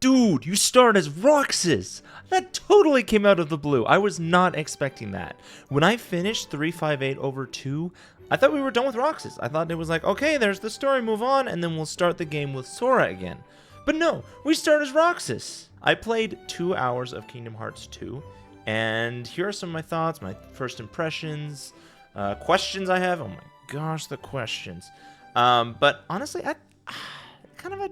Dude, you start as Roxas! That totally came out of the blue. I was not expecting that. When I finished 358 over 2, I thought we were done with Roxas. I thought it was like, okay, there's the story, move on, and then we'll start the game with Sora again. But no, we start as Roxas. I played 2 hours of Kingdom Hearts 2, and here are some of my thoughts, my first impressions, questions I have. Oh my gosh, the questions. But honestly, kind of a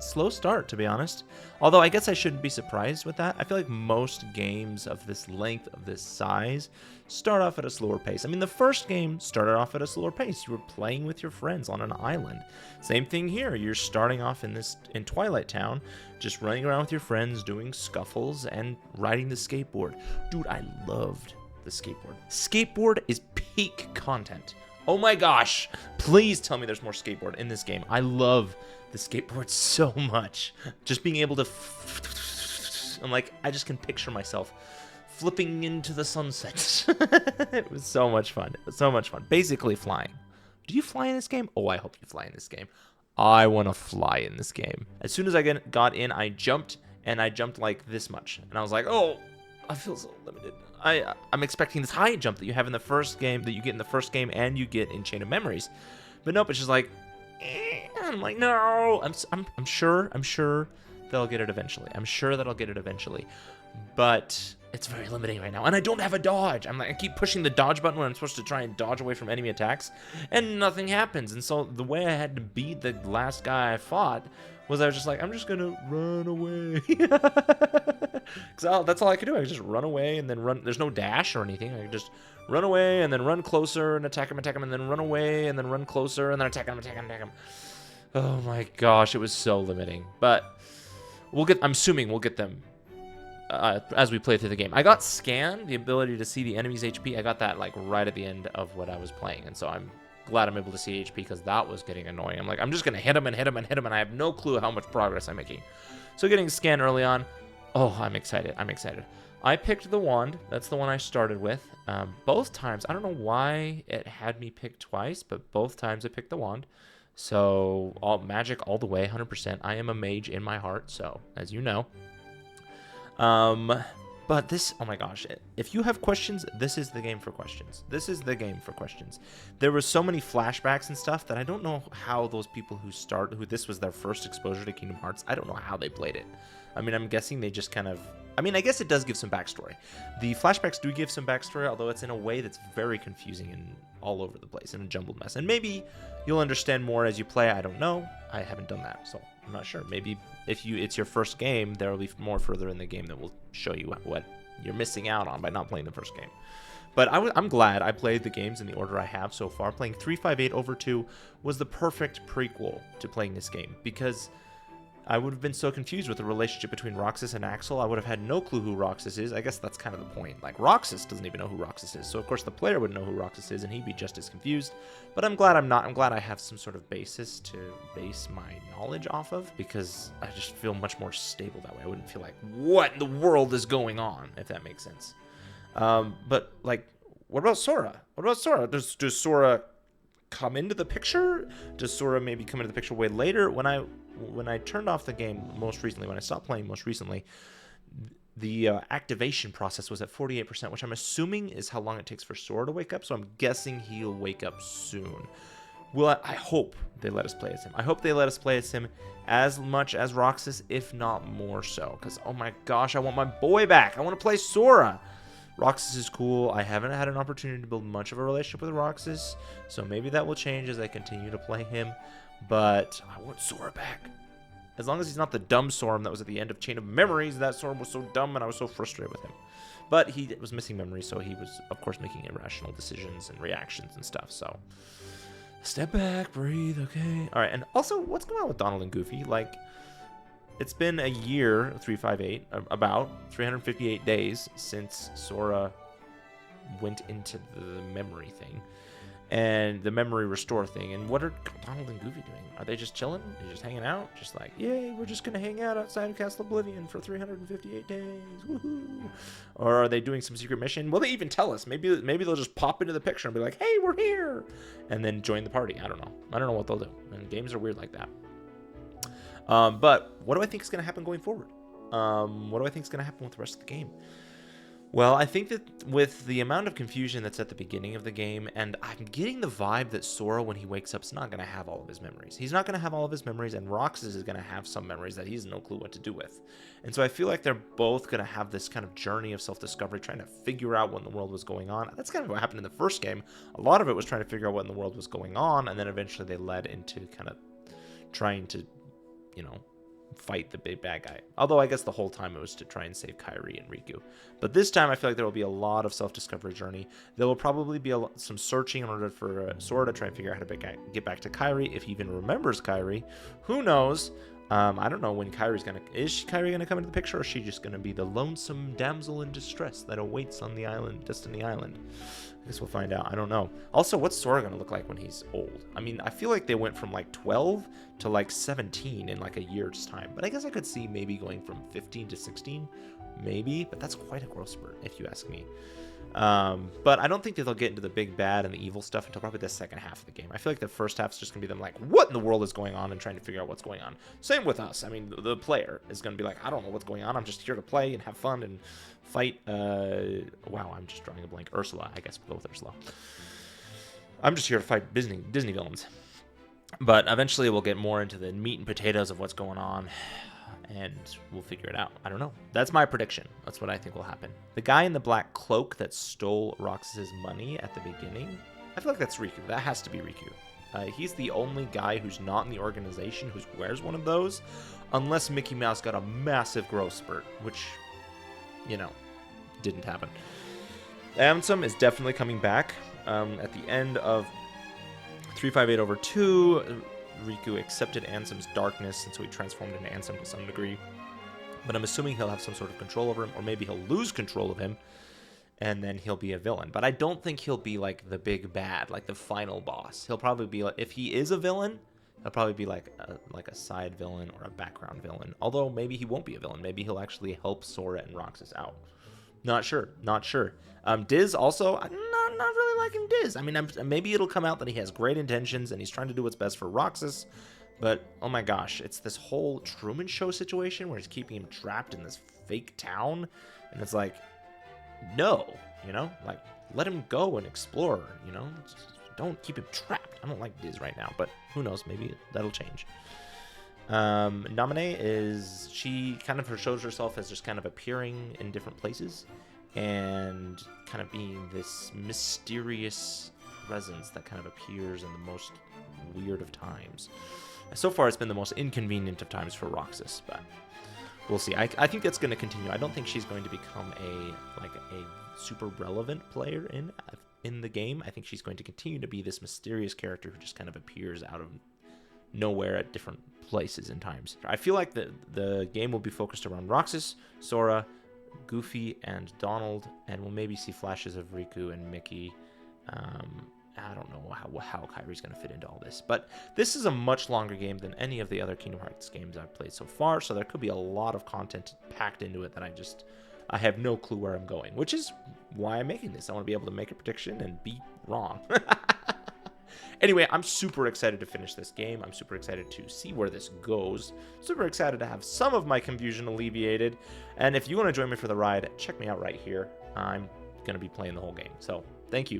slow start, to be honest. Although I guess I shouldn't be surprised with that. I feel like most games of this length, of this size, start off at a slower pace. I mean, the first game started off at a slower pace. You were playing with your friends on an island. Same thing here. You're starting off in Twilight Town, just running around with your friends, doing scuffles and riding the skateboard. Dude, I loved the skateboard. Skateboard is peak content. Oh my gosh, please tell me there's more skateboard in this game. I love the skateboard so much. Just being able to, I'm like, I just can picture myself flipping into the sunset. It was so much fun. It was so much fun. Basically flying. Do you fly in this game? Oh, I hope you fly in this game. I want to fly in this game. As soon as I got in, I jumped, and I jumped like this much. And I was like, oh, I feel so limited. I'm expecting this high jump that you have in the first game, that you get in the first game and you get in Chain of Memories. But nope, it's just like, I'm like, no. I'm sure that I'll get it eventually. I'm sure that I'll get it eventually. But it's very limiting right now. And I don't have a dodge. I keep pushing the dodge button when I'm supposed to try and dodge away from enemy attacks, and nothing happens. And so the way I had to beat the last guy I fought was I was just like, I'm just gonna run away. Because that's all I could do. I could just run away and then run. There's no dash or anything. I could just run away and then run closer and attack him, and then run away and then run closer and then attack him. Oh my gosh, it was so limiting. But I'm assuming we'll get them as we play through the game. I got Scan, the ability to see the enemy's HP. I got that like right at the end of what I was playing, and so I'm glad I'm able to see HP because that was getting annoying. I'm like, I'm just gonna hit him, and I have no clue how much progress I'm making. So getting Scan early on, oh, I'm excited. I picked the wand. That's the one I started with. Both times, I don't know why it had me pick twice, but both times I picked the wand. So magic all the way, 100%. I am a mage in my heart, so as you know. But this, oh my gosh, if you have questions, this is the game for questions. There were so many flashbacks and stuff that I don't know how those people who this was their first exposure to Kingdom Hearts, I don't know how they played it. I mean, I'm guessing they just kind of, I guess it does give some backstory. The flashbacks do give some backstory, although it's in a way that's very confusing and all over the place in a jumbled mess. And maybe you'll understand more as you play. I don't know. I haven't done that, so I'm not sure. Maybe if it's your first game, there will be more further in the game that will show you what you're missing out on by not playing the first game. But I'm glad I played the games in the order I have so far. Playing 358 over 2 was the perfect prequel to playing this game, because I would have been so confused with the relationship between Roxas and Axel. I would have had no clue who Roxas is. I guess that's kind of the point. Like, Roxas doesn't even know who Roxas is. So, of course, the player would know who Roxas is, and he'd be just as confused. But I'm glad I'm not. I'm glad I have some sort of basis to base my knowledge off of, because I just feel much more stable that way. I wouldn't feel like, what in the world is going on, if that makes sense. But, like, what about Sora? Does Sora come into the picture? Does Sora maybe come into the picture way later? When I turned off the game most recently, when I stopped playing most recently, the activation process was at 48%, which I'm assuming is how long it takes for Sora to wake up, so I'm guessing he'll wake up soon. Well, I hope they let us play as him. I hope they let us play as him as much as Roxas, if not more so, because, oh my gosh, I want my boy back. I want to play Sora. Roxas is cool. I haven't had an opportunity to build much of a relationship with Roxas, so maybe that will change as I continue to play him. But I want Sora back. As long as he's not the dumb Sora that was at the end of Chain of Memories. That Sora was so dumb and I was so frustrated with him. But he was missing memories, so he was, of course, making irrational decisions and reactions and stuff. So, step back, breathe, okay? All right, and also, what's going on with Donald and Goofy? Like, it's been a year, 358, about 358 days since Sora went into the memory thing. And the memory restore thing. And what are Donald and Goofy doing? Are they just chilling? Are they just hanging out? Just like, yay, we're just going to hang out outside of Castle Oblivion for 358 days. Woohoo. Or are they doing some secret mission? Will they even tell us? Maybe they'll just pop into the picture and be like, hey, we're here. And then join the party. I don't know what they'll do. And games are weird like that. But what do I think is going to happen going forward? What do I think is going to happen with the rest of the game? Well, I think that with the amount of confusion that's at the beginning of the game, and I'm getting the vibe that Sora, when he wakes up, is not going to have all of his memories. He's not going to have all of his memories, and Roxas is going to have some memories that he has no clue what to do with. And so I feel like they're both going to have this kind of journey of self-discovery, trying to figure out what in the world was going on. That's kind of what happened in the first game. A lot of it was trying to figure out what in the world was going on, and then eventually they led into kind of trying to, you know, fight the big bad guy. Although I guess the whole time it was to try and save Kairi and Riku. But this time I feel like there will be a lot of self-discovery journey. There will probably be some searching in order for Sora to try and figure out how to get back to Kairi, if he even remembers Kairi. Who knows? I don't know when Kairi's gonna... Is Kairi gonna come into the picture, or is she just gonna be the lonesome damsel in distress that awaits on the island, Destiny Island? I guess we'll find out. I don't know. Also, what's Sora gonna look like when he's old? I mean, I feel like they went from like 12 to like 17 in like a year's time. But I guess I could see maybe going from 15 to 16, maybe. But that's quite a growth spurt, if you ask me. But I don't think that they'll get into the big bad and the evil stuff until probably the second half of the game. I feel like the first half is just gonna be them like, what in the world is going on, and trying to figure out what's going on. Same with us. I mean, the player is gonna be like, I don't know what's going on. I'm just here to play and have fun and fight. Wow, I'm just drawing a blank. Ursula, I guess we'll go with Ursula. I'm just here to fight Disney villains. But eventually we'll get more into the meat and potatoes of what's going on, and we'll figure it out. I don't know. That's my prediction. That's what I think will happen. The guy in the black cloak that stole Roxas's money at the beginning, I feel like that's Riku. That has to be Riku. He's the only guy who's not in the organization who wears one of those, unless Mickey Mouse got a massive growth spurt, which, you know, didn't happen. Ansem is definitely coming back. At the end of 358/2, Riku accepted Ansem's darkness, and so he transformed into Ansem to some degree. But I'm assuming he'll have some sort of control over him, or maybe he'll lose control of him, and then he'll be a villain. But I don't think he'll be like the big bad, like the final boss. He'll probably be like, if he is a villain, he'll probably be like a side villain or a background villain. Although maybe he won't be a villain. Maybe he'll actually help Sora and Roxas out. Not sure. Diz also, I'm not really liking Diz. I mean, maybe it'll come out that he has great intentions and he's trying to do what's best for Roxas. But, oh my gosh, it's this whole Truman Show situation where he's keeping him trapped in this fake town. And it's like, no, you know? Like, let him go and explore, you know? Just don't keep him trapped. I don't like Diz right now, but who knows? Maybe that'll change. Naminé she kind of shows herself as just kind of appearing in different places and kind of being this mysterious presence that kind of appears in the most weird of times. So far, it's been the most inconvenient of times for Roxas, but we'll see. I think that's going to continue. I don't think she's going to become a super relevant player in the game. I think she's going to continue to be this mysterious character who just kind of appears out of nowhere at different places and times. I feel like the game will be focused around Roxas, Sora, Goofy, and Donald, and we'll maybe see flashes of Riku and Mickey. I don't know how Kairi's going to fit into all this, but this is a much longer game than any of the other Kingdom Hearts games I've played so far, so there could be a lot of content packed into it that I have no clue where I'm going, which is why I'm making this. I want to be able to make a prediction and be wrong. Anyway, I'm super excited to finish this game. I'm super excited to see where this goes. Super excited to have some of my confusion alleviated. And if you want to join me for the ride, check me out right here. I'm going to be playing the whole game. So, thank you.